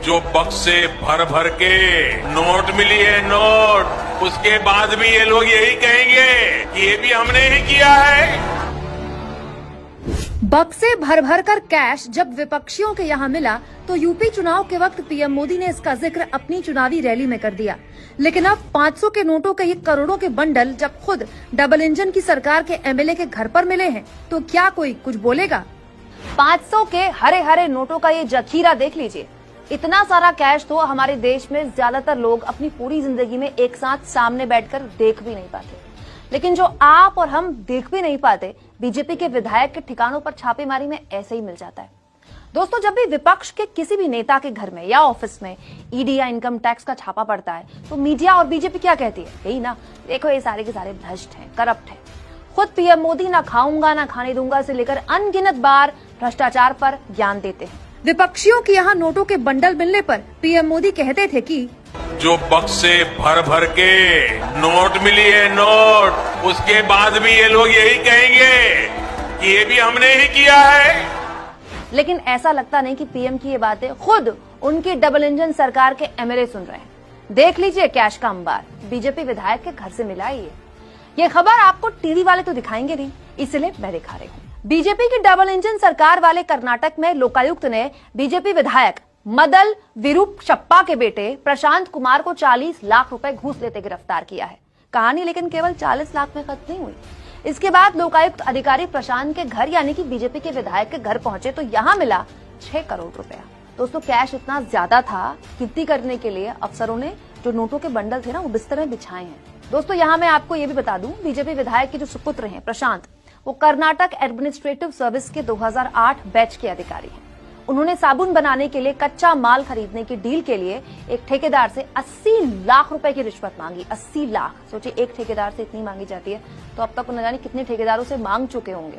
जो बक्से भर भर के नोट मिली है नोट, उसके बाद भी ये लोग यही कहेंगे कि ये भी हमने ही किया है। बक्से भर भर कर कैश जब विपक्षियों के यहाँ मिला तो यूपी चुनाव के वक्त पीएम मोदी ने इसका जिक्र अपनी चुनावी रैली में कर दिया। लेकिन अब 500 के नोटों के ये करोड़ों के बंडल जब खुद डबल इंजन की सरकार के एमएलए के घर पर मिले हैं तो क्या कोई कुछ बोलेगा? 500 के हरे हरे नोटों का ये जखीरा देख लीजिए। इतना सारा कैश तो हमारे देश में ज्यादातर लोग अपनी पूरी जिंदगी में एक साथ सामने बैठकर देख भी नहीं पाते। लेकिन जो आप और हम देख भी नहीं पाते, बीजेपी के विधायक के ठिकानों पर छापेमारी में ऐसे ही मिल जाता है। दोस्तों, जब भी विपक्ष के किसी भी नेता के घर में या ऑफिस में ईडी या इनकम टैक्स का छापा पड़ता है तो मीडिया और बीजेपी क्या कहती है? यही ना, देखो ये सारे के सारे भ्रष्ट हैं, करप्ट हैं। खुद पीएम मोदी ना खाऊंगा ना खाने दूंगा से लेकर अनगिनत बार भ्रष्टाचार पर ज्ञान देते हैं। विपक्षियों के यहाँ नोटों के बंडल मिलने पर पीएम मोदी कहते थे कि जो बक्से भर भर के नोट मिली है नोट, उसके बाद भी ये लोग यही कहेंगे कि ये भी हमने ही किया है। लेकिन ऐसा लगता नहीं कि पीएम की ये बातें खुद उनकी डबल इंजन सरकार के एमएलए सुन रहे हैं। देख लीजिए कैश का अंबार बीजेपी विधायक के घर से मिला ही है। ये खबर आपको टीवी वाले तो दिखाएंगे नहीं, इसलिए मैं दिखा रही हूँ। बीजेपी की डबल इंजन सरकार वाले कर्नाटक में लोकायुक्त ने बीजेपी विधायक मदल विरूपशप्पा के बेटे प्रशांत कुमार को 40 लाख रुपए घूस लेते गिरफ्तार किया है। कहानी लेकिन केवल 40 लाख में खत्म नहीं हुई। इसके बाद लोकायुक्त अधिकारी प्रशांत के घर यानी कि बीजेपी के विधायक के घर पहुंचे तो यहाँ मिला 6 करोड़ रुपया। दोस्तों, कैश इतना ज्यादा था, गिनती करने के लिए अफसरों ने जो नोटों के बंडल थे ना वो बिस्तर में बिछाए हैं। दोस्तों, यहाँ मैं आपको ये भी बता दूं, बीजेपी विधायक के जो सुपुत्र हैं प्रशांत, वो कर्नाटक एडमिनिस्ट्रेटिव सर्विस के 2008 बैच के अधिकारी हैं। उन्होंने साबुन बनाने के लिए कच्चा माल खरीदने की डील के लिए एक ठेकेदार से 80 लाख रुपए की रिश्वत मांगी। 80 लाख, सोचिए एक ठेकेदार से इतनी मांगी जाती है तो अब तक न जाने कितने ठेकेदारों से मांग चुके होंगे।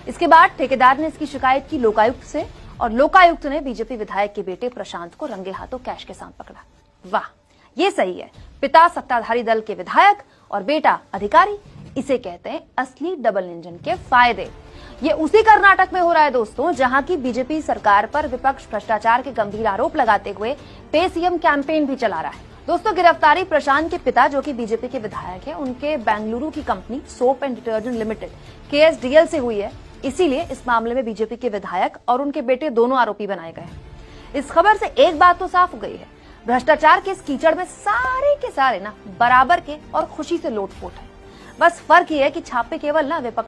इसके बाद ठेकेदार ने इसकी शिकायत की लोकायुक्त से और लोकायुक्त ने बीजेपी विधायक के बेटे प्रशांत को रंगे हाथों कैश के साथ पकड़ा। वाह, ये सही है। पिता सत्ताधारी दल के विधायक और बेटा अधिकारी, इसे कहते हैं असली डबल इंजन के फायदे। ये उसी कर्नाटक में हो रहा है दोस्तों, जहां की बीजेपी सरकार पर विपक्ष भ्रष्टाचार के गंभीर आरोप लगाते हुए पे सीएम कैंपेन भी चला रहा है। दोस्तों, गिरफ्तारी प्रशांत के पिता जो कि बीजेपी के विधायक हैं, उनके बेंगलुरु की company soap and detergent limited KSDL से हुई है। इसीलिए इस मामले में बीजेपी के विधायक और उनके बेटे दोनों आरोपी बनाए गए हैं। इस खबर से एक बात तो साफ हो गई है, भ्रष्टाचार के इस कीचड़ में सारे के सारे ना बराबर के और खुशी से लोटपोट है। बस फर्क ये है कि छापे केवल ना विपक्ष